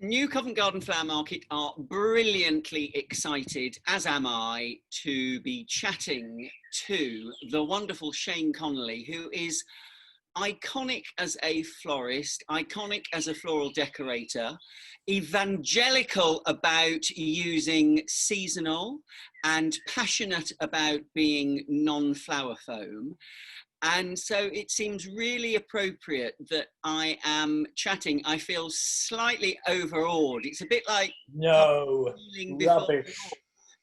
New Covent Garden Flower Market are brilliantly excited, as am I, to be chatting to the wonderful Shane Connolly, who is iconic as a florist, iconic as a floral decorator, evangelical about using seasonal, and passionate about being non-flower foam. And so it seems really appropriate that I am chatting. I feel slightly overawed. It's a bit like no before rubbish.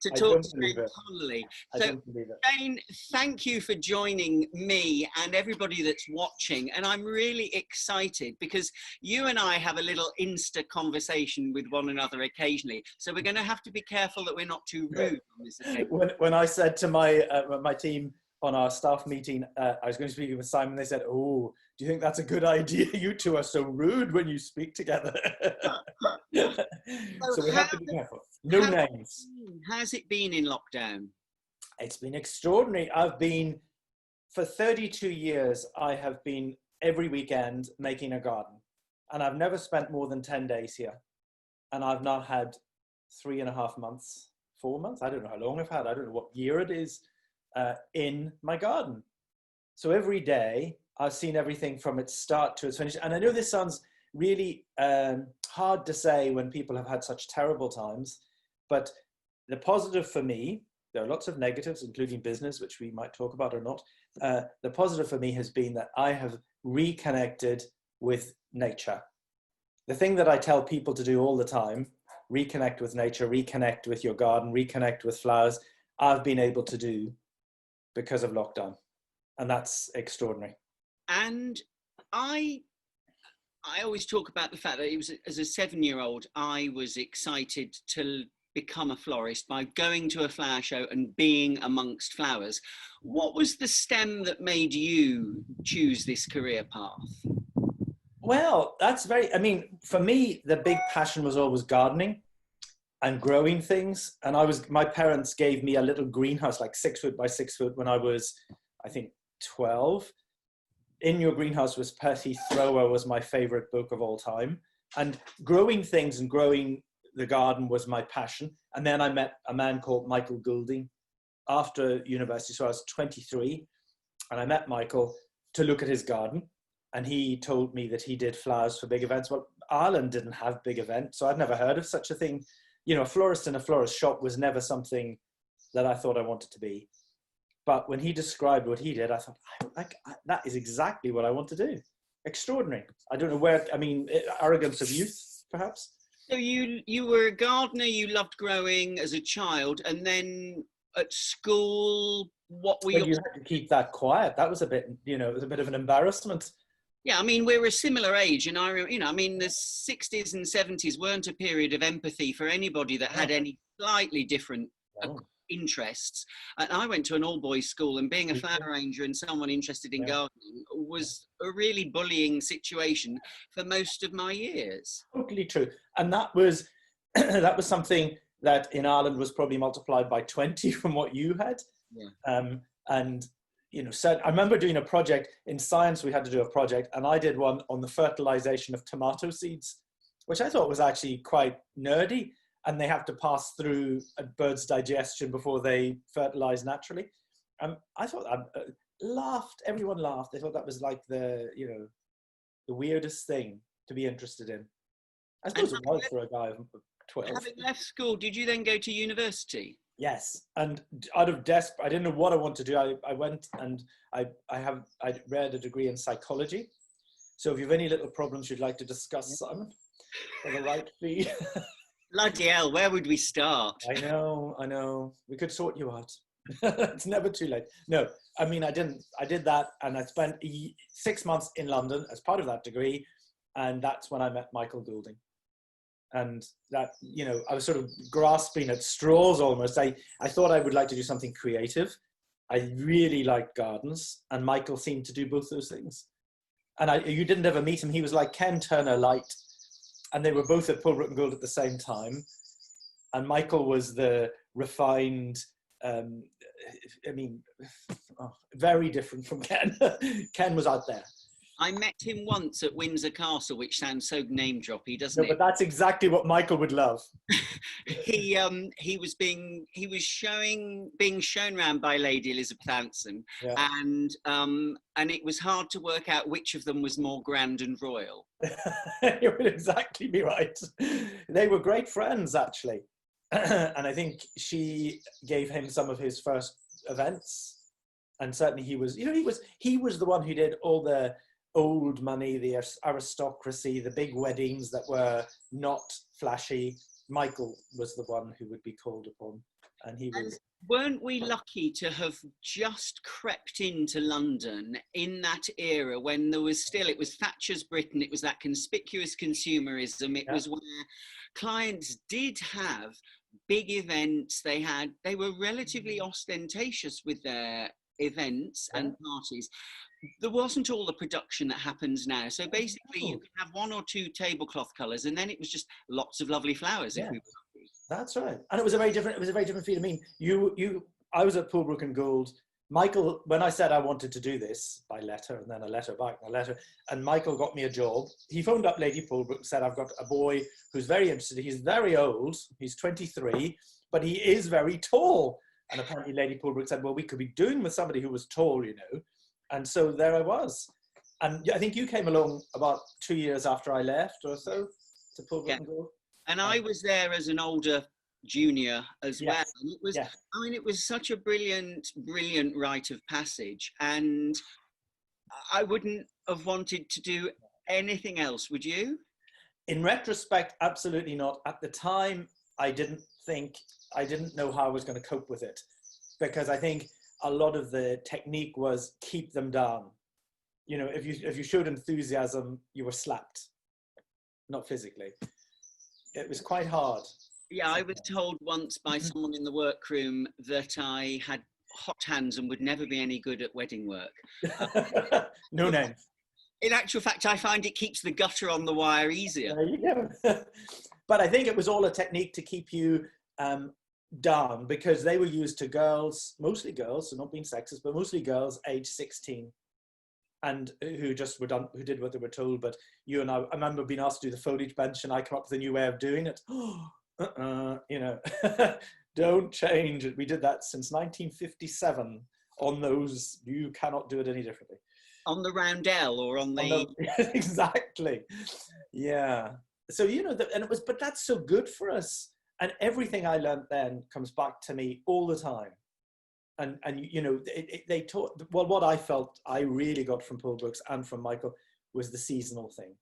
to I talk don't to believe Shane it. Connolly. I So don't believe it. Shane, thank you for joining me and everybody that's watching. And I'm really excited because you and I have a little Insta conversation with one another occasionally. So we're going to have to be careful that we're not too rude on this occasion. When I said to my team on our staff meeting, I was going to speak with Simon, they said, "Oh, do you think that's a good idea? You two are so rude when you speak together." So we have to be careful. No names. How's it been in lockdown? It's been extraordinary. For 32 years, I have been every weekend making a garden. And I've never spent more than 10 days here. And I've not had 3.5 months, 4 months. I don't know how long I've had. I don't know what year it is in my garden. So every day I've seen everything from its start to its finish. And I know this sounds really hard to say when people have had such terrible times, but the positive for me, there are lots of negatives, including business, which we might talk about or not. The positive for me has been that I have reconnected with nature. The thing that I tell people to do all the time, reconnect with nature, reconnect with your garden, reconnect with flowers, I've been able to do because of lockdown. And that's extraordinary. And I always talk about the fact that it was, as a 7-year-old, I was excited to become a florist by going to a flower show and being amongst flowers. What was the stem that made you choose this career path? Well, for me, the big passion was always gardening and growing things. And my parents gave me a little greenhouse, like 6 foot by 6 foot, when I was, I think, 12. In Your Greenhouse was Percy Thrower was my favorite book of all time. And growing things and growing the garden was my passion. And then I met a man called Michael Goulding after university. So I was 23 and I met Michael to look at his garden. And he told me that he did flowers for big events. Well, Ireland didn't have big events, so I'd never heard of such a thing. You know, a florist in a florist shop was never something that I thought I wanted to be. But when he described what he did, I thought, that is exactly what I want to do. Extraordinary. I don't know where, arrogance of youth, perhaps. So you were a gardener, you loved growing as a child, and then at school, what were you had to keep that quiet. That was a bit, it was a bit of an embarrassment. Yeah, I mean, we're a similar age, and the 60s and 70s weren't a period of empathy for anybody that had any slightly different interests. And I went to an all-boys school, and being a flower arranger and someone interested in gardening was a really bullying situation for most of my years. Totally true. And that was something that in Ireland was probably multiplied by 20 from what you had. Yeah. So I remember doing a project in science. We had to do a project, and I did one on the fertilization of tomato seeds, which I thought was actually quite nerdy. And they have to pass through a bird's digestion before they fertilize naturally. I thought everyone laughed. They thought that was like the weirdest thing to be interested in. I suppose it was for a guy of 12. Having left school, did you then go to university? Yes, and out of I didn't know what I wanted to do. I went and I read a degree in psychology. So if you have any little problems you'd like to discuss, Simon, for the right fee. Bloody hell, where would we start? I know. We could sort you out. It's never too late. No, I did that, and I spent 6 months in London as part of that degree, and that's when I met Michael Goulding. And that, I was sort of grasping at straws almost. I thought I would like to do something creative. I really liked gardens, and Michael seemed to do both those things. And you didn't ever meet him. He was like Ken Turner light, and they were both at Pulbrook and Gould at the same time. And Michael was the refined, very different from Ken. Ken was out there. I met him once at Windsor Castle, which sounds so name droppy, doesn't No, it? but that's exactly what Michael would love. He was being shown around by Lady Elizabeth Anson, Yeah. and it was hard to work out which of them was more grand and royal. You would exactly be right. They were great friends, actually. And I think she gave him some of his first events. And certainly he was the one who did all the old money, the aristocracy, the big weddings that were not flashy. Michael was the one who would be called upon. And he was... Weren't we lucky to have just crept into London in that era when there was still, it was Thatcher's Britain, it was that conspicuous consumerism, it was where clients did have big events, they were relatively ostentatious with their events and parties. There wasn't all the production that happens now. So basically you could have one or two tablecloth colours and then it was just lots of lovely flowers if we were lucky. That's right. And it was a very different feel. I mean, I was at Poolbrook and Gould. Michael, when I said I wanted to do this by letter and then a letter back and a letter, and Michael got me a job, he phoned up Lady Poolbrook and said, I've got a boy who's very interested. He's very old. He's 23, but he is very tall. And apparently Lady Poolbrook said, well, we could be doing with somebody who was tall, you know. And so there I was. And I think you came along about 2 years after I left or so to Poolbrook and Gould. And I was there as an older junior as well. And it was, I mean, it was such a brilliant rite of passage. And I wouldn't have wanted to do anything else, would you? In retrospect, absolutely not. At the time, I didn't know how I was going to cope with it, because I think a lot of the technique was keep them down. You know, if you showed enthusiasm, you were slapped, not physically. It was quite hard. Yeah, I was told once by someone in the workroom that I had hot hands and would never be any good at wedding work. No names. In actual fact, I find it keeps the gutter on the wire easier. There you go. But I think it was all a technique to keep you down, because they were used to girls, mostly girls, so not being sexist, but mostly girls aged 16, and who did what they were told. But you and I remember being asked to do the foliage bench, and I come up with a new way of doing it. You know, don't change it. We did that since 1957 on those. You cannot do it any differently. On the roundel or on the... Exactly. Yeah. So, you know, but that's so good for us. And everything I learned then comes back to me all the time. And you know, they taught, well, what I felt I really got from Poolbrooks and from Michael was the seasonal thing.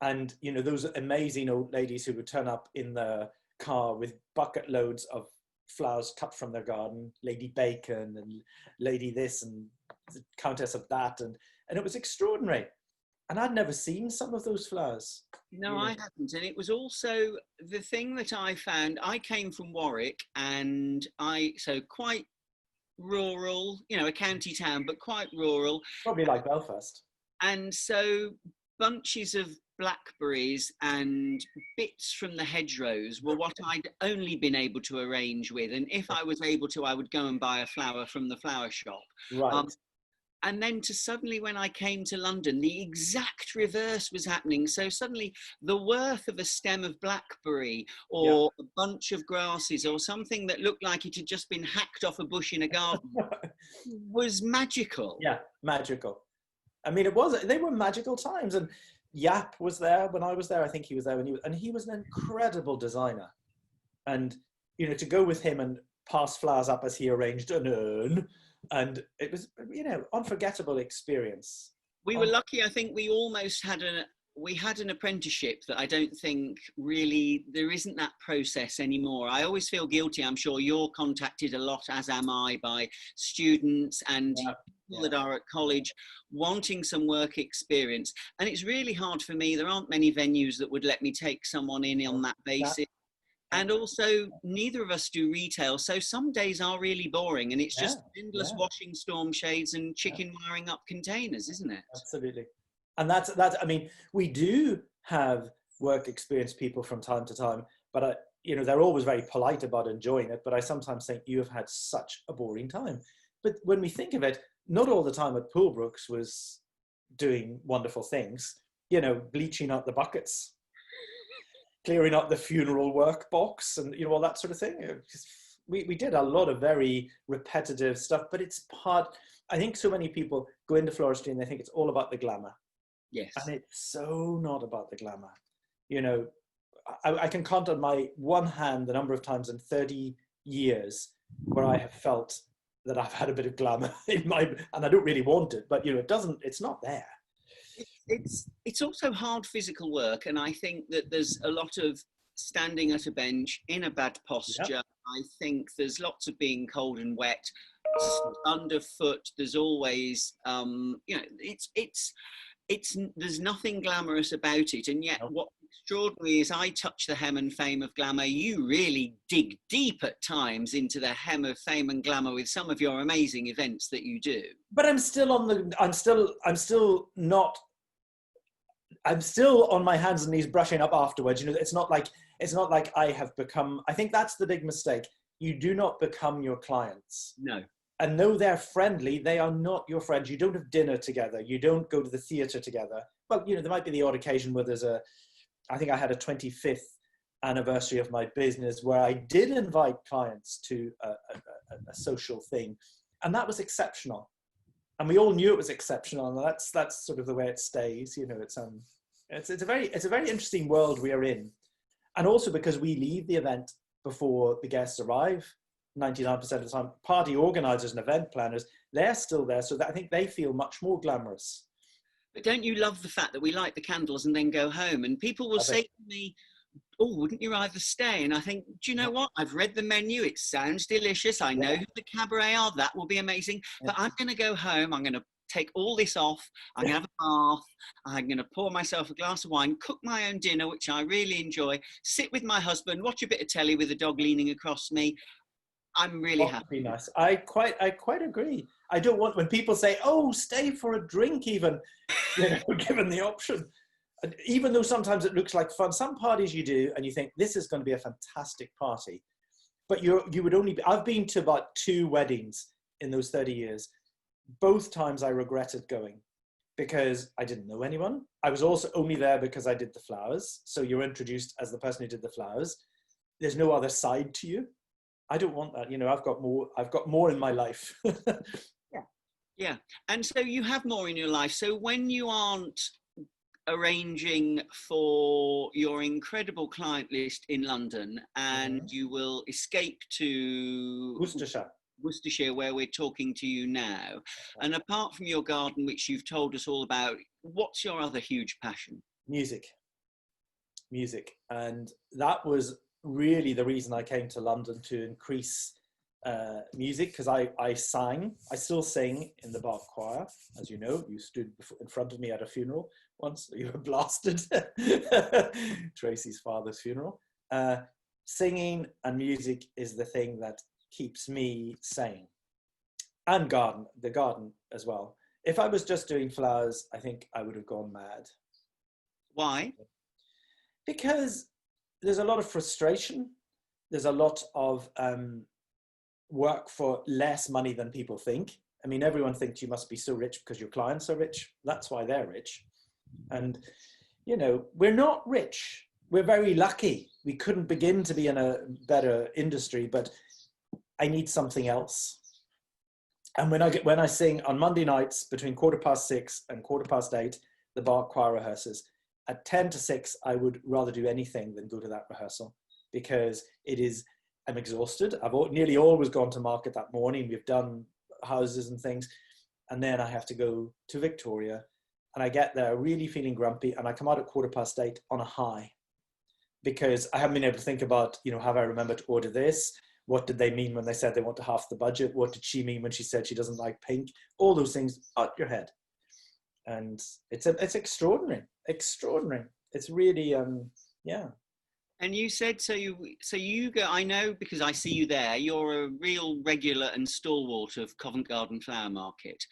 And, you know, those amazing old ladies who would turn up in the car with bucket loads of flowers cut from their garden, Lady Bacon and Lady this and the Countess of that. And it was extraordinary. And I'd never seen some of those flowers. No, I hadn't. And it was also the thing that I found, I came from Warwick, and so quite rural, you know, a county town, but quite rural. Probably like Belfast. And so bunches of blackberries and bits from the hedgerows were what I'd only been able to arrange with. And if I was able to, I would go and buy a flower from the flower shop. Right. And then to suddenly, when I came to London, the exact reverse was happening. So suddenly the worth of a stem of blackberry or a bunch of grasses or something that looked like it had just been hacked off a bush in a garden was magical. Yeah, magical. I mean, they were magical times. And Yap was there when I was there. I think he was there and he was an incredible designer. And, you know, to go with him and pass flowers up as he arranged an urn, and it was, you know, unforgettable experience. We were lucky. I think we almost had an apprenticeship that I don't think really, there isn't that process anymore. I always feel guilty. I'm sure you're contacted a lot, as am I, by students and people that are at college wanting some work experience. And it's really hard for me. There aren't many venues that would let me take someone in on that basis. And also, neither of us do retail, so some days are really boring, and it's just endless washing storm shades and chicken wiring up containers, isn't it? Absolutely. And that's. I mean, we do have work experience people from time to time, but you know, they're always very polite about enjoying it. But I sometimes think you have had such a boring time. But when we think of it, not all the time at Poolbrooks was doing wonderful things, you know, bleaching out the buckets, clearing up the funeral workbox, and, you know, all that sort of thing. We did a lot of very repetitive stuff, but it's part, I think so many people go into floristry and they think it's all about the glamour. Yes. And it's so not about the glamour. You know, I can count on my one hand the number of times in 30 years where I have felt that I've had a bit of glamour in my, and I don't really want it, but, you know, it's not there. It's also hard physical work, and I think that there's a lot of standing at a bench in a bad posture. Yep. I think there's lots of being cold and wet, underfoot. There's always, you know, it's there's nothing glamorous about it, and yet nope. What's extraordinary is I touch the hem and fame of glamour. You really dig deep at times into the hem of fame and glamour with some of your amazing events that you do. But I'm still on my hands and knees brushing up afterwards. You know, it's not like I have become, I think that's the big mistake. You do not become your clients. No. And though they're friendly, they are not your friends. You don't have dinner together. You don't go to the theatre together. Well, you know, there might be the odd occasion where I think I had a 25th anniversary of my business where I did invite clients to a social thing. And that was exceptional. And we all knew it was exceptional. And that's sort of the way it stays. You know, it's a very interesting world we are in. And also because we leave the event before the guests arrive, 99% of the time, party organizers and event planners, they're still there. So that I think they feel much more glamorous. But don't you love the fact that we light the candles and then go home? And people will say to me, oh, wouldn't you rather stay? And I think, do you know what? I've read the menu. It sounds delicious. I know who the cabaret are. That will be amazing. But I'm going to go home. I'm going to take all this off. I'm going to have a bath. I'm going to pour myself a glass of wine, cook my own dinner, which I really enjoy, sit with my husband, watch a bit of telly with the dog leaning across me. I'm really happy. Be nice. I quite agree. I don't want, when people say, oh, stay for a drink even, you know, given the option. Even though sometimes it looks like fun, some parties you do and you think this is going to be a fantastic party, but you would only be, I've been to about 2 weddings in those 30 years. Both times I regretted going because I didn't know anyone. I was also only there because I did the flowers. So you're introduced as the person who did the flowers. There's no other side to you. I don't want that. You know, I've got more in my life. Yeah. And so you have more in your life. So when you aren't arranging for your incredible client list in London and you will escape to Worcestershire, where we're talking to you now, and apart from your garden, which you've told us all about, what's your other huge passion? Music. And that was really the reason I came to London, to increase music, because I sang. I still sing in the Bach choir, as you know. You stood in front of me at a funeral once. You were blasted. Tracy's father's funeral. Singing and music is the thing that keeps me sane. And the garden as well. If I was just doing flowers, I think I would have gone mad. Why? Because there's a lot of frustration. There's a lot of work for less money than people think. I mean, everyone thinks you must be so rich because your clients are rich. That's why they're rich. And, you know, we're not rich. We're very lucky. We couldn't begin to be in a better industry, but I need something else. And when I sing on Monday nights between 6:15 and 8:15, the Bach choir rehearses. At 10 to 6, I would rather do anything than go to that rehearsal, because I'm exhausted. I've nearly always gone to market that morning. We've done houses and things. And then I have to go to Victoria, and I get there really feeling grumpy, and I come out at 8:15 on a high, because I haven't been able to think about, you know, have I remembered to order this? What did they mean when they said they want to half the budget? What did she mean when she said she doesn't like pink? All those things out your head. And it's extraordinary. It's really, yeah. And you said, so you go, I know because I see you there, you're a real regular and stalwart of Covent Garden Flower Market.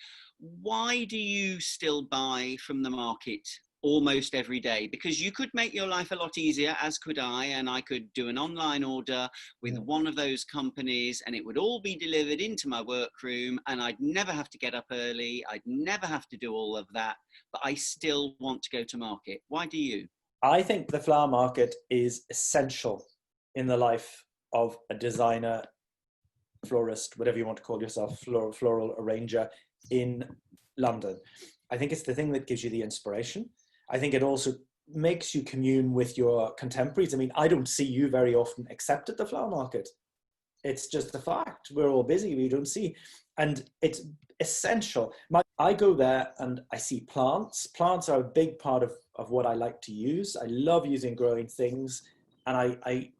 Why do you still buy from the market almost every day, because you could make your life a lot easier, as could I, and I could do an online order with one of those companies and it would all be delivered into my workroom and I'd never have to get up early. I'd never have to do all of that, but I still want to go to market. Why do you? I think the flower market is essential in the life of a designer, florist, whatever you want to call yourself, floral arranger in London. I think it's the thing that gives you the inspiration. I think it also makes you commune with your contemporaries. I mean, I don't see you very often except at the flower market. It's just a fact. We're all busy, we don't see. And it's essential. I go there and I see plants. Plants are a big part of what I like to use. I love using growing things. And I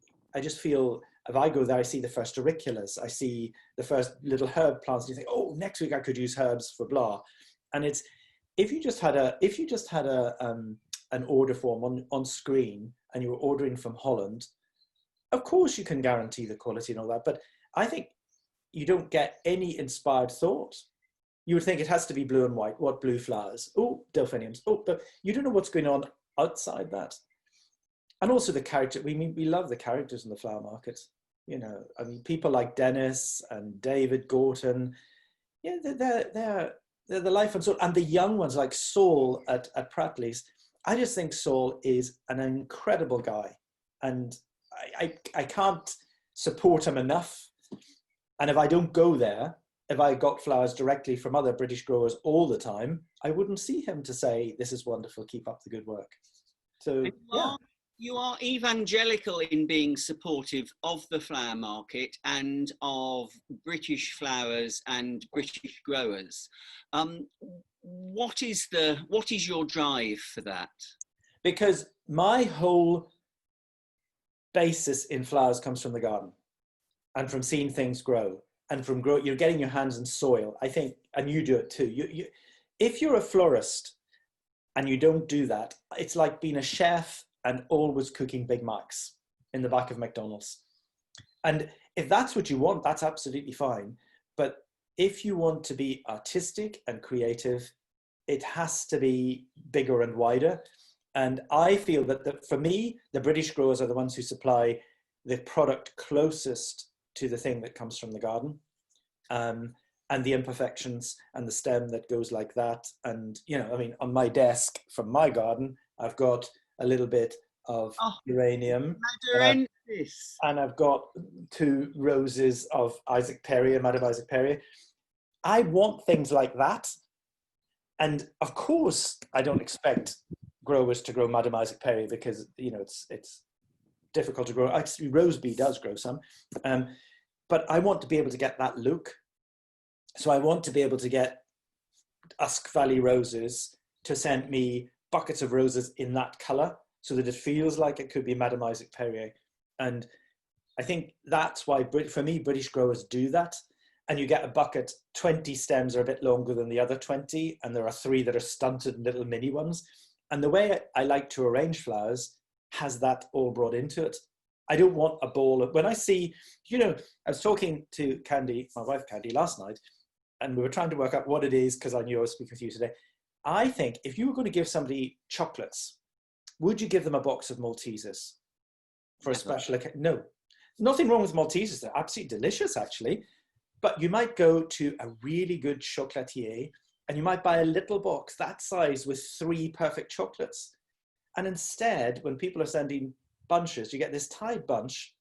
just feel, if I go there, I see the first auriculas. I see the first little herb plants. And you think, oh, next week I could use herbs for blah. And it's, if you just had an order form on screen and you were ordering from Holland, of course you can guarantee the quality and all that. But I think you don't get any inspired thought. You would think it has to be blue and white. What blue flowers? Oh, delphiniums. Oh, but you don't know what's going on outside that. And also the character. We love the characters in the flower market. You know, I mean, people like Dennis and David Gorton. Yeah, they're the life and soul. And the young ones like Saul at Pratley's. I just think Saul is an incredible guy, and I can't support him enough. And if I don't go there, if I got flowers directly from other British growers all the time, I wouldn't see him to say, this is wonderful, keep up the good work. So, yeah. You are evangelical in being supportive of the flower market and of British flowers and British growers. What is your drive for that? Because my whole basis in flowers comes from the garden and from seeing things grow and from you're getting your hands in soil, I think, and you do it too. If you're a florist and you don't do that, it's like being a chef and always cooking Big Macs in the back of McDonald's. And if that's what you want, that's absolutely fine. But if you want to be artistic and creative, it has to be bigger and wider. And I feel that for me, the British growers are the ones who supply the product closest to the thing that comes from the garden, and the imperfections and the stem that goes like that. And, you know, I mean, on my desk from my garden, I've got a little bit of geranium. And I've got 2 roses of Isaac Perrier, Madame Isaac Perrier. I want things like that. And of course, I don't expect growers to grow Madame Isaac Perrier because, you know, it's difficult to grow. Actually, Rosebee does grow some. But I want to be able to get that look. So I want to be able to get Usk Valley roses to send me buckets of roses in that color so that it feels like it could be Madame Isaac Perrier. And I think that's why, for me, British growers do that. And you get a bucket, 20 stems are a bit longer than the other 20, and there are 3 that are stunted and little mini ones. And the way I like to arrange flowers has that all brought into it. I don't want a ball of, when I see, you know, I was talking to Candy, my wife Candy, last night, and we were trying to work out what it is because I knew I was speaking with you today. I think if you were going to give somebody chocolates, would you give them a box of Maltesers for a special occasion? No, nothing wrong with Maltesers. They're absolutely delicious, actually. But you might go to a really good chocolatier and you might buy a little box that size with 3 perfect chocolates. And instead, when people are sending bunches, you get this tied bunch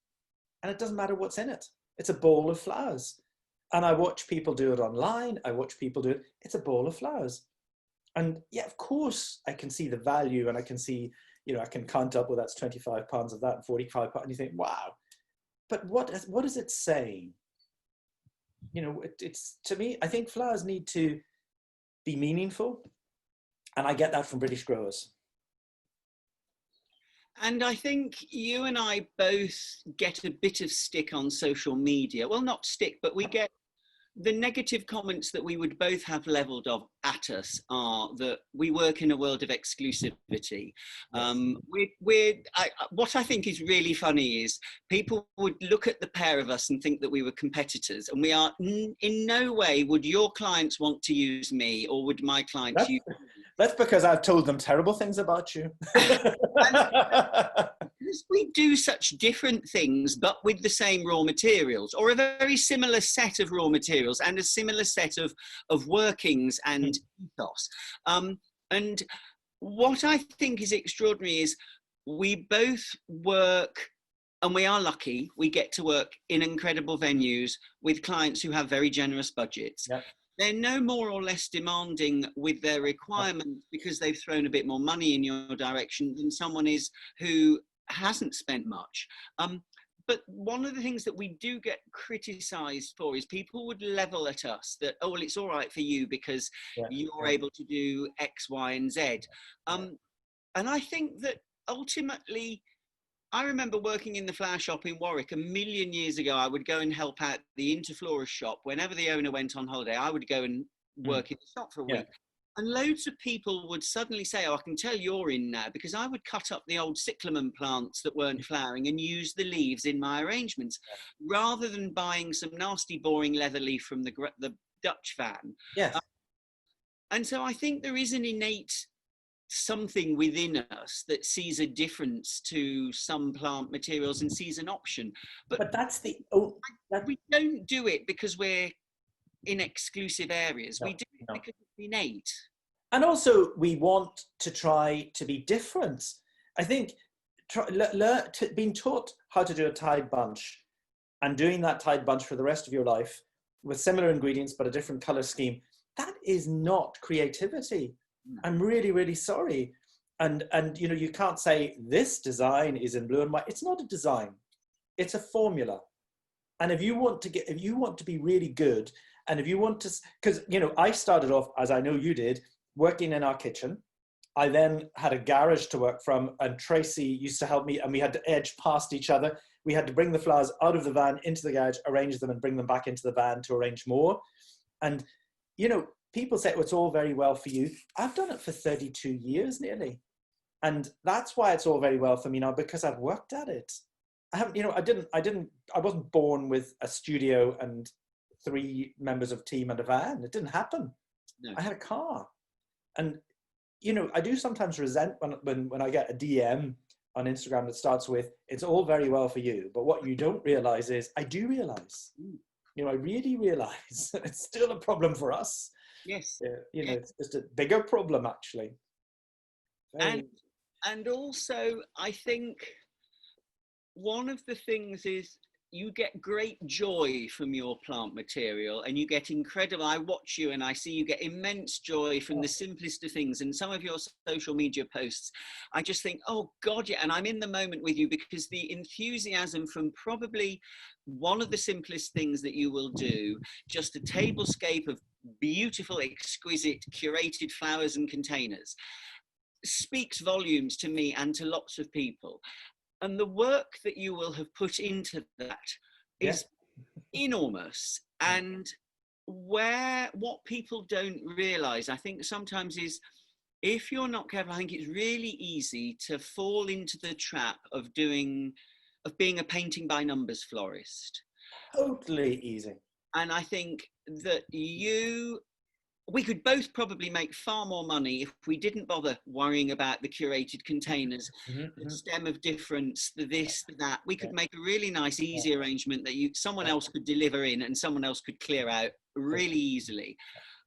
and it doesn't matter what's in it. It's a bowl of flowers. And I watch people do it online. I watch people do it. It's a bowl of flowers. And yeah, of course, I can see the value and I can see, you know, I can count up, well, that's 25 pounds of that and 45 pounds. And you think, wow. But what is it saying? You know, it's to me, I think flowers need to be meaningful. And I get that from British growers. And I think you and I both get a bit of stick on social media. Well, not stick, but we get the negative comments that we would both have levelled at us are that we work in a world of exclusivity. What I think is really funny is people would look at the pair of us and think that we were competitors, and we are in no way would your clients want to use me or would my clients use me. That's because I've told them terrible things about you. Because we do such different things, but with the same raw materials, or a very similar set of raw materials and a similar set of workings and ethos. And what I think is extraordinary is we both work, and we are lucky, we get to work in incredible venues with clients who have very generous budgets. Yep. They're no more or less demanding with their requirements because they've thrown a bit more money in your direction than someone is who hasn't spent much. But one of the things that we do get criticised for is people would level at us that, oh, well, it's all right for you because you're able to do X, Y, and Z. And I think that ultimately, I remember working in the flower shop in Warwick a million years ago. I would go and help out the interflorist shop. Whenever the owner went on holiday, I would go and work in the shop for a week. And loads of people would suddenly say, oh, I can tell you're in now, because I would cut up the old cyclamen plants that weren't flowering and use the leaves in my arrangements, rather than buying some nasty, boring leather leaf from the Dutch van. Yes. And so I think there is an innate something within us that sees a difference to some plant materials and sees an option. But that's we don't do it because we're in exclusive areas. We do it because it's innate. And also, we want to try to be different. I think being taught how to do a tied bunch and doing that tied bunch for the rest of your life with similar ingredients but a different color scheme, that is not creativity. I'm really, really sorry. And you know, you can't say this design is in blue and white. It's not a design. It's a formula. And if you want to be really good, and if you want to, because, you know, I started off, as I know you did, working in our kitchen. I then had a garage to work from, and Tracy used to help me, and we had to edge past each other. We had to bring the flowers out of the van into the garage, arrange them, and bring them back into the van to arrange more. And, you know, people say, oh, it's all very well for you. I've done it for 32 years nearly. And that's why it's all very well for me now, because I've worked at it. I haven't, you know, I wasn't born with a studio and 3 members of team and a van. It didn't happen. No. I had a car. And, you know, I do sometimes resent when I get a DM on Instagram that starts with, it's all very well for you. But what you don't realize is, I do realize, you know, I really realize it's still a problem for us. Yes. You know, it's just a bigger problem, actually. And also, I think one of the things is you get great joy from your plant material, and you get incredible, I watch you and I see you get immense joy from the simplest of things. And some of your social media posts, I just think, oh God, yeah. And I'm in the moment with you, because the enthusiasm from probably one of the simplest things that you will do, just a tablescape of beautiful, exquisite, curated flowers and containers, speaks volumes to me and to lots of people. And the work that you will have put into that is enormous. And what people don't realize, I think sometimes, is if you're not careful, I think it's really easy to fall into the trap of being a painting by numbers florist. Totally easy. And I think that we could both probably make far more money if we didn't bother worrying about the curated containers, the stem of difference, the this, the that. We could make a really nice, easy arrangement that someone else could deliver in and someone else could clear out really easily.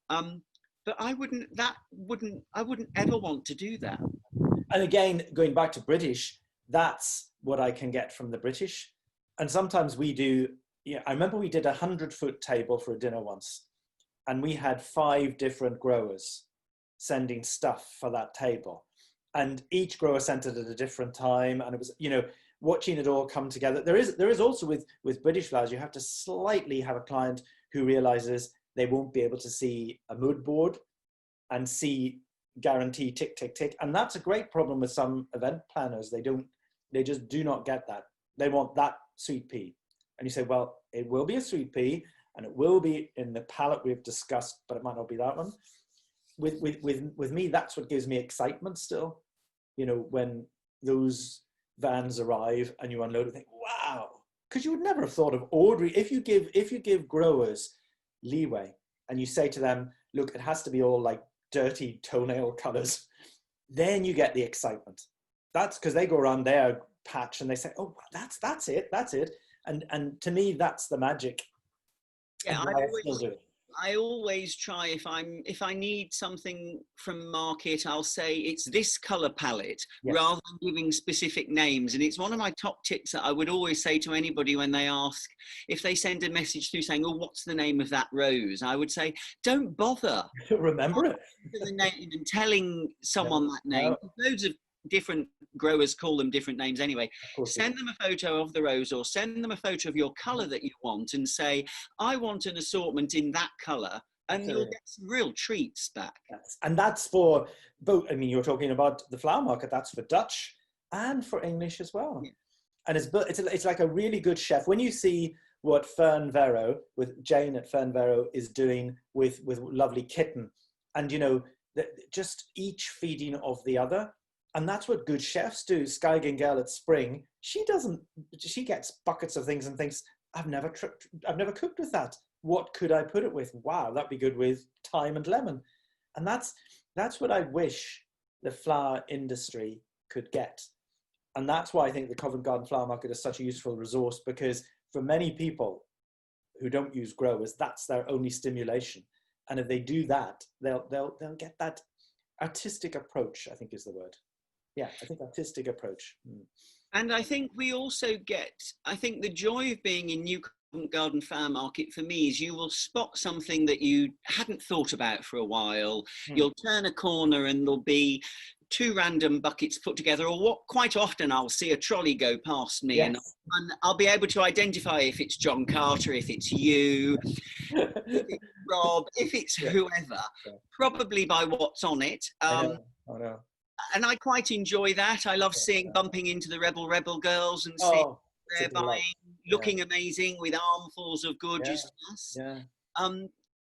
But I wouldn't ever want to do that. And again, going back to British, that's what I can get from the British. And sometimes we do, I remember we did a 100-foot table for a dinner once. And we had 5 different growers sending stuff for that table. And each grower sent it at a different time. And it was, you know, watching it all come together. There is also with British flowers, you have to slightly have a client who realizes they won't be able to see a mood board and see guarantee tick, tick, tick. And that's a great problem with some event planners. They just do not get that. They want that sweet pea. And you say, well, it will be a sweet pea, and it will be in the palette we've discussed, but it might not be that one. With me, that's what gives me excitement still. You know, when those vans arrive and you unload it, think, wow, because you would never have thought of ordinary. If you give growers leeway and you say to them, look, it has to be all like dirty toenail colours, then you get the excitement. That's because they go around their patch and they say, oh, that's it. And to me, that's the magic. Yeah, And why I still do it. I always try, if I need something from market, I'll say it's this color palette, Yes. rather than giving specific names. And it's one of my top tips that I would always say to anybody when they ask, if they send a message through saying, oh, what's the name of that rose? I would say, don't bother Remember it. the name and telling someone that name. No. Loads of different growers call them different names anyway. Send them a photo of the rose, or send them a photo of your color that you want, and say, I want an assortment in that color, and you'll get some real treats back. And that's for both. I mean, you're talking about the flower market, that's for Dutch and for English as well. Yeah. And it's like a really good chef. When you see what Fern Vero, with Jane at Fern Vero, is doing with lovely Kitten, and you know, just each feeding of the other. And that's what good chefs do. Skygin Girl at Spring, she gets buckets of things and thinks, I've never cooked with that. What could I put it with? Wow, that'd be good with thyme and lemon. And that's what I wish the flower industry could get. And that's why I think the Covent Garden Flower Market is such a useful resource, because for many people who don't use growers, that's their only stimulation. And if they do that, they'll get that artistic approach, I think is the word. Yeah, I think artistic approach. And I think we also get, I think the joy of being in New Covent Garden Flower Market for me is you will spot something that you hadn't thought about for a while. You'll turn a corner and there'll be 2 random buckets put together, or what quite often I'll see a trolley go past me. Yes. and I'll be able to identify if it's John Carter, if it's you, if it's Rob, if it's whoever, probably by what's on it. I know. And I quite enjoy that. I love bumping into the Rebel Girls and seeing they're buying, looking amazing with armfuls of gorgeous stuff.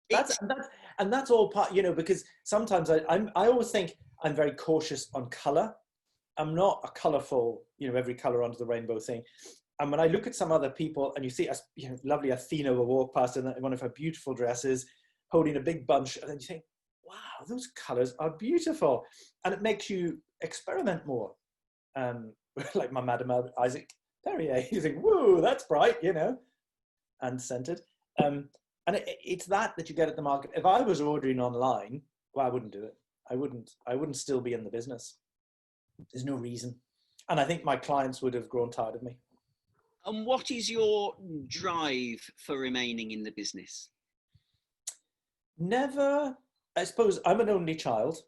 That's all part, you know, because sometimes I always think I'm very cautious on color. I'm not a colorful, you know, every color under the rainbow thing. And when I look at some other people and you see, you know, lovely Athena will walk past in one of her beautiful dresses, holding a big bunch, and then you think, wow, those colors are beautiful. And it makes you experiment more. Like my Madame Isaac Perrier, you think, whoa, that's bright, you know, and scented. And it's that you get at the market. If I was ordering online, well, I wouldn't do it. I wouldn't still be in the business. There's no reason. And I think my clients would have grown tired of me. And what is your drive for remaining in the business? Never. I suppose I'm an only child,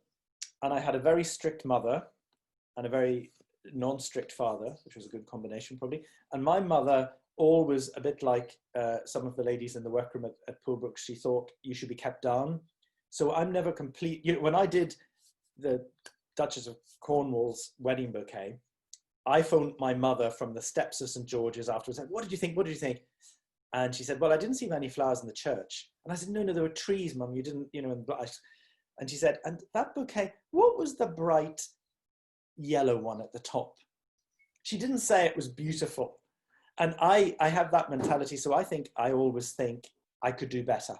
and I had a very strict mother and a very non-strict father, which was a good combination probably. And my mother, always a bit like some of the ladies in the workroom at Pulbrook, she thought you should be kept down. So I'm never complete. You know, when I did the Duchess of Cornwall's wedding bouquet, I phoned my mother from the steps of St. George's afterwards. Said, what did you think? What did you think? And she said, well, I didn't see many flowers in the church. And I said, no, there were trees, Mum. You didn't, you know. And she said, and that bouquet, what was the bright yellow one at the top? She didn't say it was beautiful. And I have that mentality. So I always think I could do better.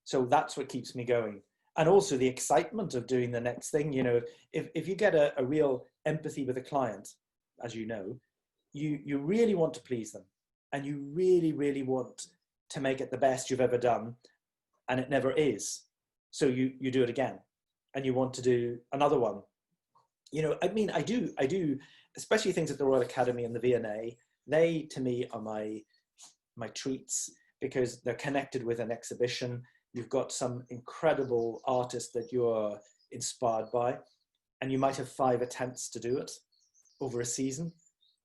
So that's what keeps me going. And also the excitement of doing the next thing. You know, if you get a real empathy with a client, as you know, you really want to please them. And you really, really want to make it the best you've ever done. And it never is. So you do it again. And you want to do another one. You know, I mean, I do, especially things at the Royal Academy and the V&A. They, to me, are my treats, because they're connected with an exhibition. You've got some incredible artists that you're inspired by. And you might have 5 attempts to do it over a season.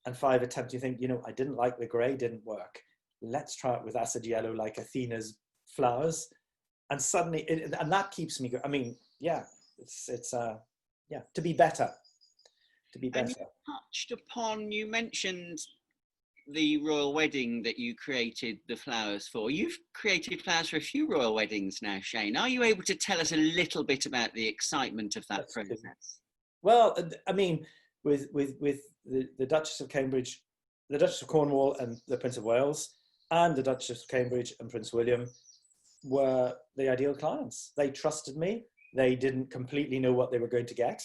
And 5 attempts, you think, you know, I didn't like the grey, didn't work. Let's try it with acid yellow, like Athena's flowers. And suddenly, and that keeps me going. I mean, yeah, it's to be better. To be better. And you touched upon, you mentioned the royal wedding that you created the flowers for. You've created flowers for a few royal weddings now, Shane. Are you able to tell us a little bit about the excitement of that process? Well, I mean, with the Duchess of Cambridge, the Duchess of Cornwall and the Prince of Wales, and the Duchess of Cambridge and Prince William were the ideal clients. They trusted me. They didn't completely know what they were going to get.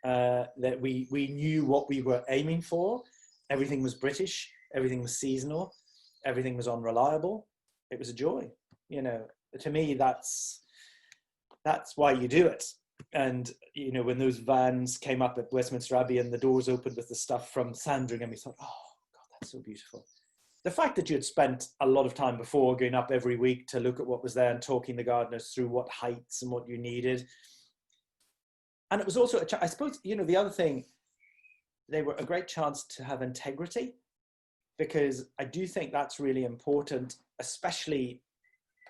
That we knew what we were aiming for. Everything was British, everything was seasonal, everything was unreliable. It was a joy. You know, to me, that's why you do it. And, you know, when those vans came up at Westminster Abbey and the doors opened with the stuff from Sandringham, we thought, oh, God, that's so beautiful. The fact that you had spent a lot of time before going up every week to look at what was there and talking the gardeners through what heights and what you needed. And it was also, I suppose, you know, the other thing, they were a great chance to have integrity, because I do think that's really important, especially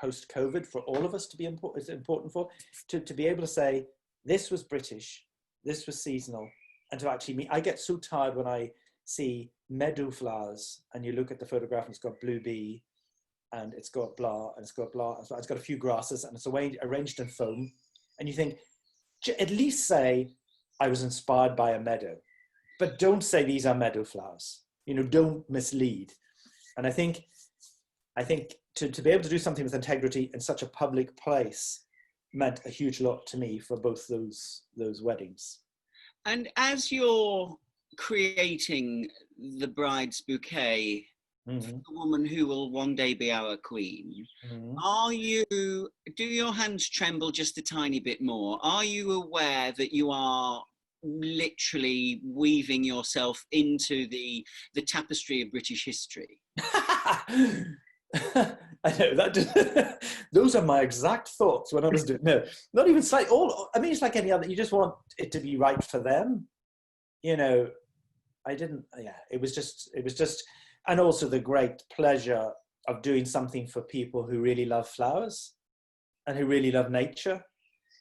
post-COVID, for all of us to be important, it's important for, to be able to say, this was British, this was seasonal, and to actually meet. I get so tired when I see meadow flowers and you look at the photograph and it's got blue bee and it's got blah and it's got blah, it's got a few grasses and it's arranged in foam, and you think, at least say I was inspired by a meadow, but don't say these are meadow flowers. You know, don't mislead. And I think to be able to do something with integrity in such a public place meant a huge lot to me for both those weddings. And as you're creating the bride's bouquet, Mm-hmm. for the woman who will one day be our queen, Mm-hmm. do your hands tremble just a tiny bit more? Are you aware that you are literally weaving yourself into the tapestry of British history? I know that. Those are my exact thoughts when I was doing. No, not even slight. I mean, it's like any other. You just want it to be right for them. You know, I didn't. Yeah, it was just, and also the great pleasure of doing something for people who really love flowers and who really love nature.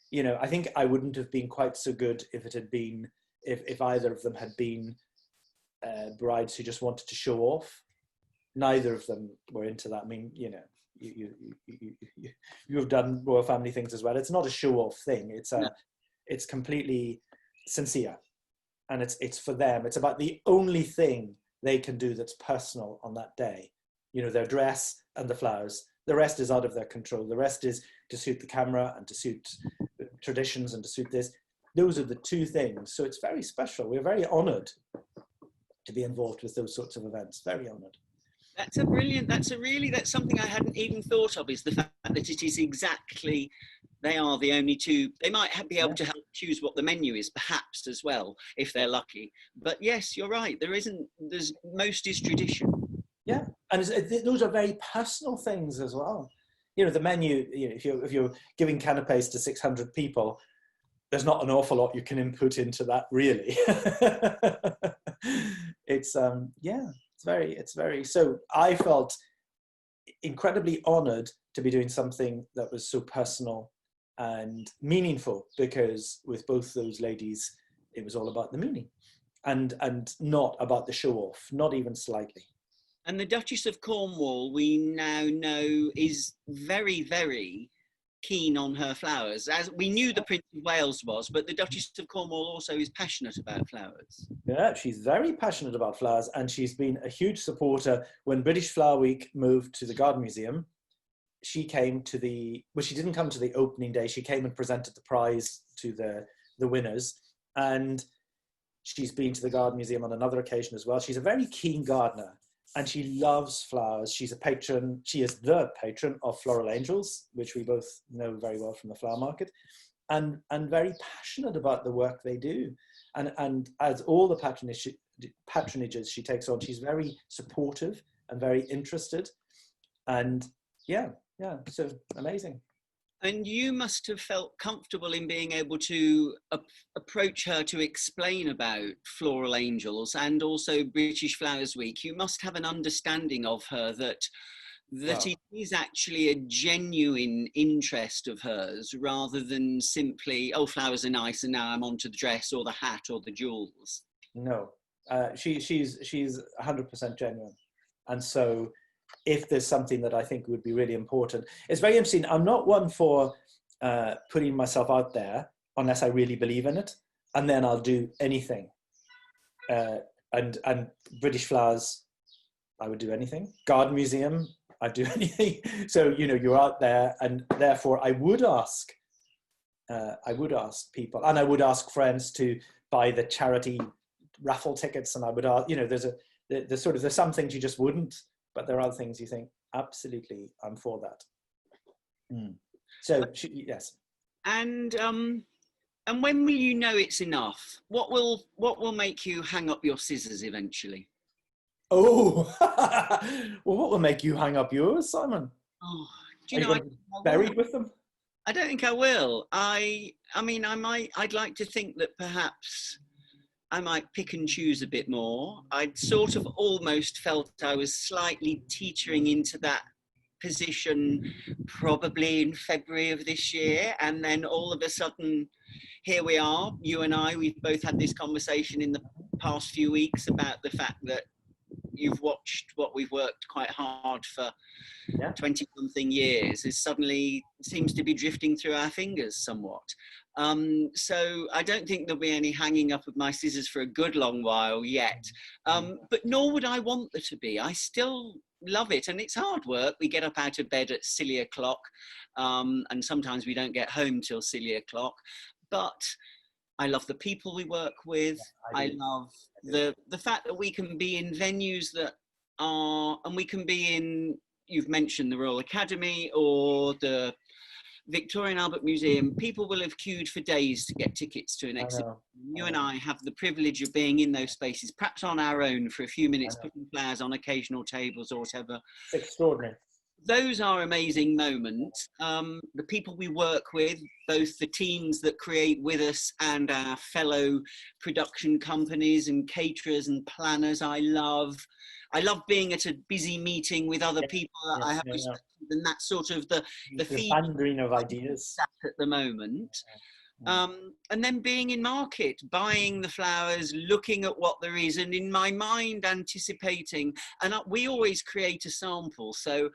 You know, I think I wouldn't have been quite so good if it had been, if either of them had been brides who just wanted to show off. Neither of them were into that. I mean, you know, you have done royal family things as well. It's not a show-off thing. It's completely sincere, and it's for them. It's about the only thing they can do that's personal on that day. You know, their dress and the flowers. The rest is out of their control. The rest is to suit the camera and to suit traditions and to suit this. Those are the two things. So it's very special. We're very honoured to be involved with those sorts of events. Very honoured. That's something I hadn't even thought of, is the fact that it is exactly, they are the only two. They might be able to help choose what the menu is, perhaps, as well, if they're lucky. But yes, you're right. There's most is tradition. Yeah, and those are very personal things as well. You know, the menu, you know, if you're giving canapes to 600 people, there's not an awful lot you can input into that, really. It's very, so I felt incredibly honored to be doing something that was so personal and meaningful, because with both those ladies, it was all about the meaning and not about the show off, not even slightly. And the Duchess of Cornwall, we now know, is very, very keen on her flowers. As we knew the Prince of Wales was, but the Duchess of Cornwall also is passionate about flowers. Yeah, she's very passionate about flowers, and she's been a huge supporter. When British Flower Week moved to the Garden Museum, she came to she didn't come to the opening day, she came and presented the prize to the winners, and she's been to the Garden Museum on another occasion as well. She's a very keen gardener, and she loves flowers. She is the patron of Floral Angels, which we both know very well from the flower market, and very passionate about the work they do. And as all the patronages she takes on, she's very supportive and very interested. And yeah, so amazing. And you must have felt comfortable in being able to approach her to explain about Floral Angels and also British Flowers Week. You must have an understanding of her that wow. It is actually a genuine interest of hers, rather than simply, oh, flowers are nice and now I'm on to the dress or the hat or the jewels. No, she's 100% genuine. And so if there's something that I think would be really important, it's very interesting. I'm not one for putting myself out there unless I really believe in it, and then I'll do anything. And British Flowers, I would do anything. Garden Museum, I'd do anything. So, you know, you're out there, and therefore I would ask I would ask people, and I would ask friends to buy the charity raffle tickets, and I would ask, there's some things you just wouldn't, but there are other things you think, absolutely, I'm for that. So, yes. And when will you know it's enough? What will make you hang up your scissors eventually? Oh, well, what will make you hang up yours, Simon? Oh, Are you going to be buried with them? I don't think I will. I mean, I'd like to think that perhaps I might pick and choose a bit more. I'd sort of almost felt I was slightly teetering into that position probably in February of this year. And then all of a sudden, here we are, you and I, we've both had this conversation in the past few weeks about the fact that you've watched what we've worked quite hard for 20-something years is suddenly seems to be drifting through our fingers somewhat. So I don't think there'll be any hanging up of my scissors for a good long while yet. But nor would I want there to be. I still love it, and it's hard work. We get up out of bed at silly o'clock, and sometimes we don't get home till silly o'clock. But I love the people we work with. Yeah, I love the fact that we can be in venues that are, and we can be in, you've mentioned the Royal Academy or the Victoria and Albert Museum. People will have queued for days to get tickets to an exhibition. You and I have the privilege of being in those spaces, perhaps on our own for a few minutes, putting flowers on occasional tables or whatever. It's extraordinary. Those are amazing moments. The people we work with, both the teams that create with us and our fellow production companies and caterers and planners, I love being at a busy meeting with other people that I have respect for, and that's sort of the thundering of ideas at the moment. And then being in market, buying the flowers, looking at what there is, and in my mind anticipating. And we always create a sample, so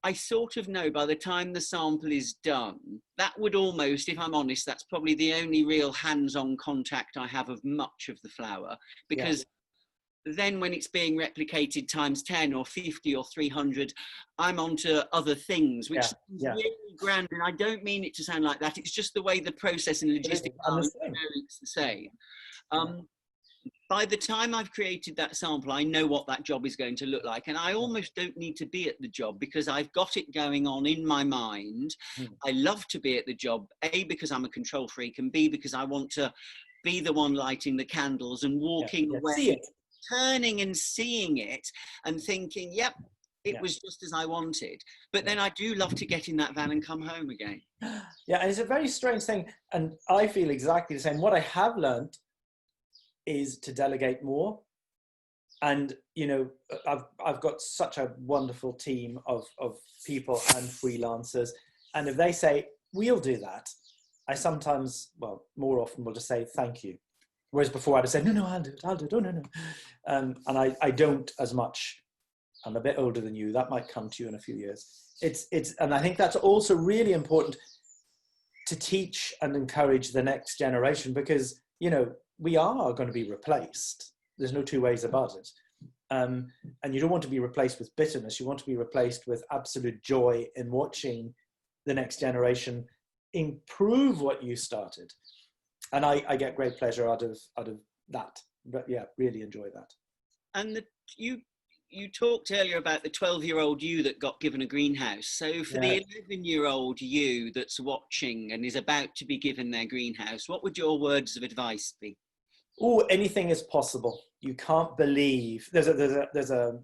I sort of know by the time the sample is done, that would almost, if I'm honest, that's probably the only real hands-on contact I have of much of the flower, because then when it's being replicated times 10 or 50 or 300, I'm onto other things, which is really grand. And I don't mean it to sound like that. It's just the way the process and logistics are. It's the same. By the time I've created that sample, I know what that job is going to look like. And I almost don't need to be at the job because I've got it going on in my mind. I love to be at the job, A, because I'm a control freak, and B, because I want to be the one lighting the candles and walking away, turning and seeing it and thinking, yep, it was just as I wanted. But then I do love to get in that van and come home again. Yeah, and it's a very strange thing. And I feel exactly the same. What I have learned is to delegate more. And, I've got such a wonderful team of people and freelancers. And if they say, we'll do that, I sometimes, well, more often will just say, thank you. Whereas before I'd have said, no, I'll do it, oh, no. And I don't as much. I'm a bit older than you. That might come to you in a few years. And I think that's also really important to teach and encourage the next generation, because, we are going to be replaced. There's no two ways about it. And you don't want to be replaced with bitterness. You want to be replaced with absolute joy in watching the next generation improve what you started. And I get great pleasure out of that. But yeah, really enjoy that. And you talked earlier about the 12-year-old you that got given a greenhouse. So for the 11-year-old you that's watching and is about to be given their greenhouse, what would your words of advice be? Oh, anything is possible. You can't believe. There's a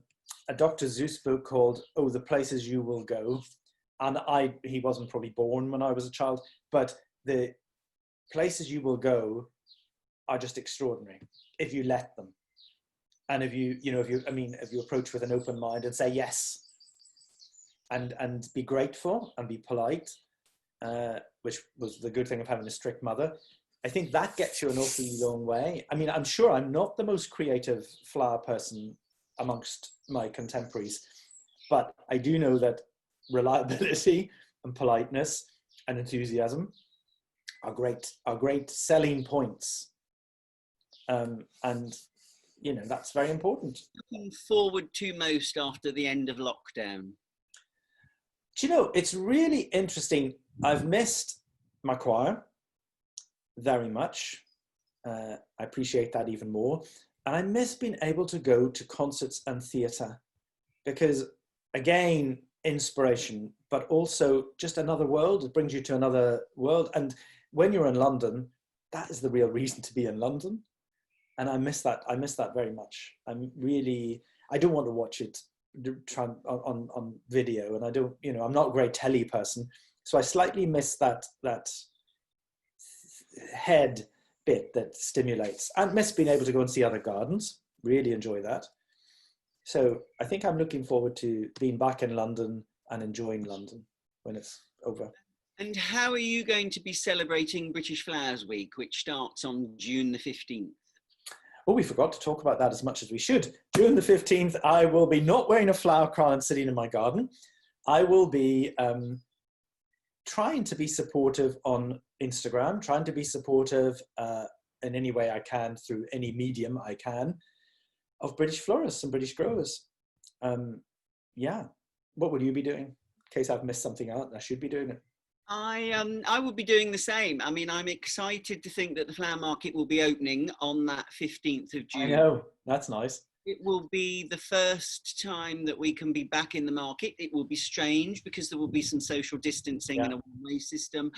Dr. Seuss book called "Oh, the Places You Will Go," and he wasn't probably born when I was a child, but the places you will go are just extraordinary if you let them, and if you approach with an open mind and say yes, and be grateful and be polite, which was the good thing of having a strict mother. I think that gets you an awfully long way. I mean, I'm sure I'm not the most creative flower person amongst my contemporaries, but I do know that reliability and politeness and enthusiasm are great selling points. And, that's very important. Looking forward to most after the end of lockdown? Do you know, it's really interesting. I've missed my choir. very much. I appreciate that even more. And I miss being able to go to concerts and theatre because, again, inspiration, but also just another world. It brings you to another world. And when you're in London, that is the real reason to be in London. And I miss that. I miss that very much. I don't want to watch it on video, and I don't, I'm not a great telly person. So I slightly miss that head bit that stimulates, and miss being able to go and see other gardens. Really enjoy that. So I think I'm looking forward to being back in London and enjoying London when it's over. And how are you going to be celebrating British Flowers Week, which starts on June the 15th? Oh, we forgot to talk about that as much as we should. June the 15th, I will be not wearing a flower crown and sitting in my garden. I will be trying to be supportive on Instagram, trying to be supportive in any way I can, through any medium I can, of British florists and British growers. Yeah. What will you be doing? In case I've missed something out, I should be doing it. I will be doing the same. I mean, I'm excited to think that the flower market will be opening on that 15th of June. I know, that's nice. It will be the first time that we can be back in the market. It will be strange because there will be some social distancing and a one-way system.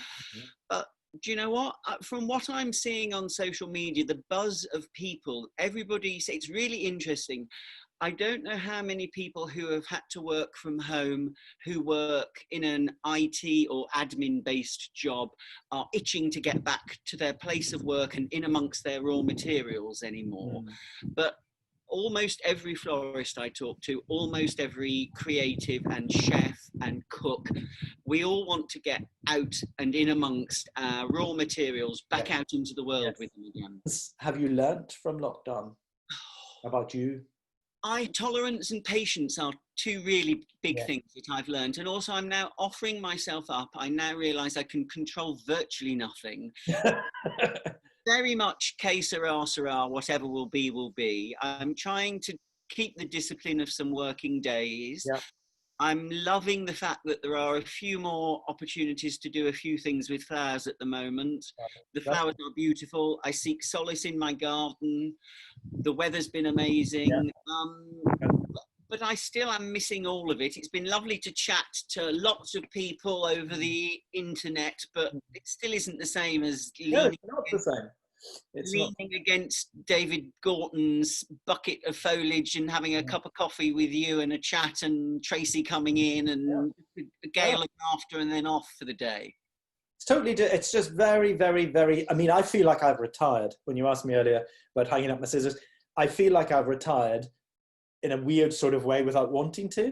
But do you know what? From what I'm seeing on social media, the buzz of people, everybody, it's really interesting. I don't know how many people who have had to work from home, who work in an IT or admin-based job, are itching to get back to their place of work and in amongst their raw materials anymore. But almost every florist I talk to, almost every creative and chef and cook, we all want to get out and in amongst our raw materials, back out into the world with them again. Have you learnt from lockdown about you? Tolerance and patience are two really big things that I've learned. And also I'm now offering myself up. I now realise I can control virtually nothing. Very much que sera, whatever will be, will be. I'm trying to keep the discipline of some working days. I'm loving the fact that there are a few more opportunities to do a few things with flowers at the moment. The flowers are beautiful. I seek solace in my garden. The weather's been amazing. But I still am missing all of it. It's been lovely to chat to lots of people over the internet, but it still isn't the same as leaning against David Gorton's bucket of foliage and having a cup of coffee with you and a chat, and Tracy coming in and a gale of laughter and then off for the day. It's totally, it's just very, very, very, I mean, I feel like I've retired. When you asked me earlier about hanging up my scissors, I feel like I've retired in a weird sort of way without wanting to.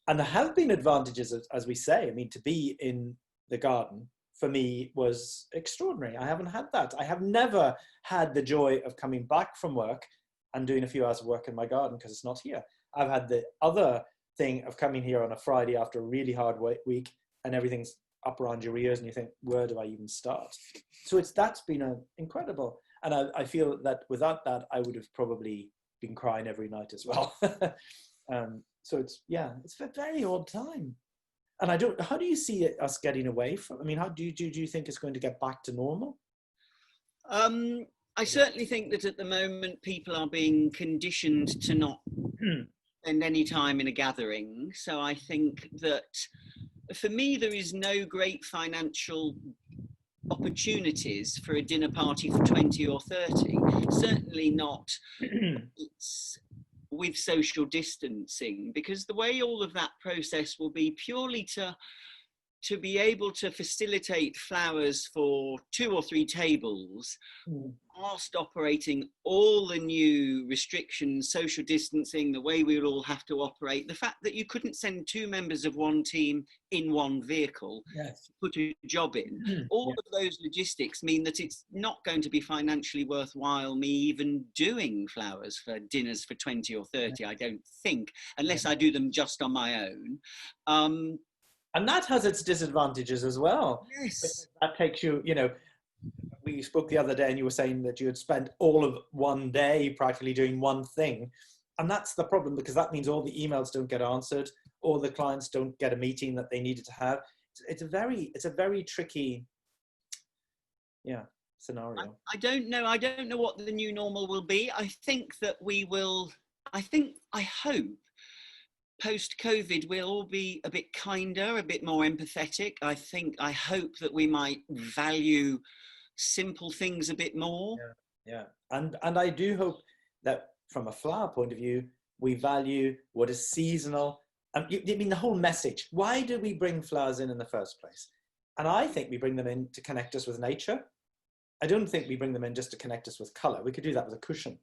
And there have been advantages, as we say. I mean, to be in the garden for me was extraordinary. I haven't had that. I have never had the joy of coming back from work and doing a few hours of work in my garden because it's not here. I've had the other thing of coming here on a Friday after a really hard week and everything's up around your ears and you think, where do I even start? So that's been incredible. And I feel that without that, I would have probably been crying every night as well. So it's a very odd time. And how do you see us getting away from, I mean, how do you think it's going to get back to normal? I certainly think that at the moment people are being conditioned to not spend any time in a gathering. So I think that for me, there is no great financial opportunities for a dinner party for 20 or 30. Certainly not with social distancing, because the way all of that process will be purely to be able to facilitate flowers for 2 or 3 tables whilst operating all the new restrictions, social distancing, the way we would all have to operate, the fact that you couldn't send 2 members of one team in one vehicle to put a job in, all of those logistics mean that it's not going to be financially worthwhile me even doing flowers for dinners for 20 or 30, I don't think, unless I do them just on my own. And that has its disadvantages as well. Yes. That takes you, we spoke the other day and you were saying that you had spent all of one day practically doing one thing. And that's the problem, because that means all the emails don't get answered, or the clients don't get a meeting that they needed to have. It's a very tricky, scenario? I don't know. I don't know what the new normal will be. I think that we will, I hope post-COVID we'll all be a bit kinder, a bit more empathetic. I hope that we might value simple things a bit more. Yeah. And I do hope that from a flower point of view, we value what is seasonal. I mean, the whole message, why do we bring flowers in the first place? And I think we bring them in to connect us with nature. I don't think we bring them in just to connect us with color. We could do that with a cushion.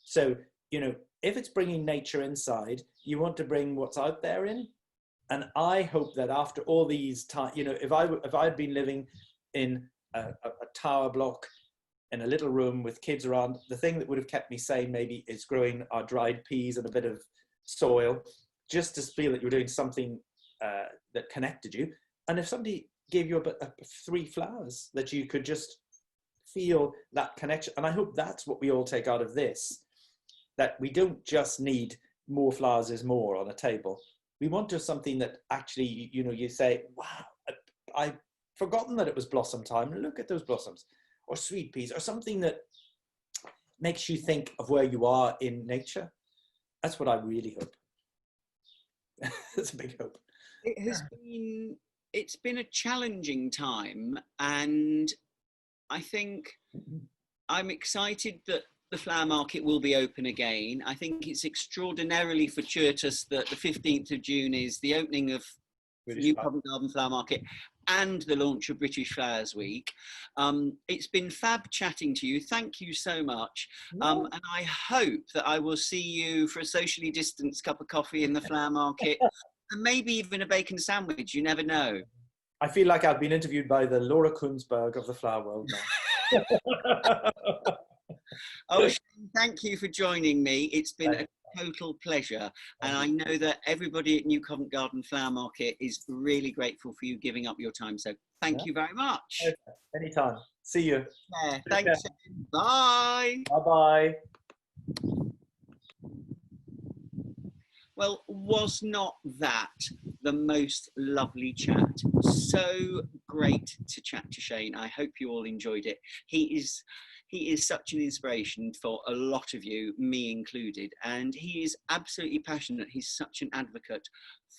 So, you know, if it's bringing nature inside, you want to bring what's out there in. And I hope that after all these time, you know, if I'd been living in a tower block in a little room with kids around, the thing that would have kept me sane maybe is growing our dried peas and a bit of soil, just to feel that you were doing something that connected you. And if somebody gave you a 3 flowers that you could just feel that connection, and I hope that's what we all take out of this, that we don't just need more flowers is more on a table. We want to have something that actually, you know, you say, wow, I've forgotten that it was blossom time. Look at those blossoms. Or sweet peas, or something that makes you think of where you are in nature. That's what I really hope. That's a big hope. It's been a challenging time, and I think I'm excited that the flower market will be open again. I think it's extraordinarily fortuitous that the 15th of June is the opening of New Covent Garden Flower Market and the launch of British Flowers Week. It's been fab chatting to you. Thank you so much. And I hope that I will see you for a socially distanced cup of coffee in the flower market and maybe even a bacon sandwich. You never know. I feel like I've been interviewed by the Laura Kunzberg of the flower world now. Oh, Shane, thank you for joining me. It's been a total pleasure. And I know that everybody at New Covent Garden Flower Market is really grateful for you giving up your time. So thank you very much. Okay. Anytime. See you. Yeah, thanks. Bye. Bye-bye. Well, was not that the most lovely chat? So great to chat to Shane. I hope you all enjoyed it. He is such an inspiration for a lot of you, me included, and he is absolutely passionate. He's such an advocate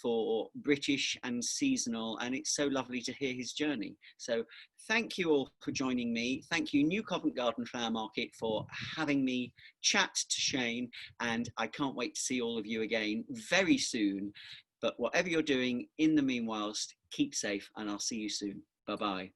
for British and seasonal, and it's so lovely to hear his journey. So thank you all for joining me. Thank you, New Covent Garden Flower Market, for having me chat to Shane, and I can't wait to see all of you again very soon. But whatever you're doing in the meanwhile, keep safe, and I'll see you soon. Bye-bye.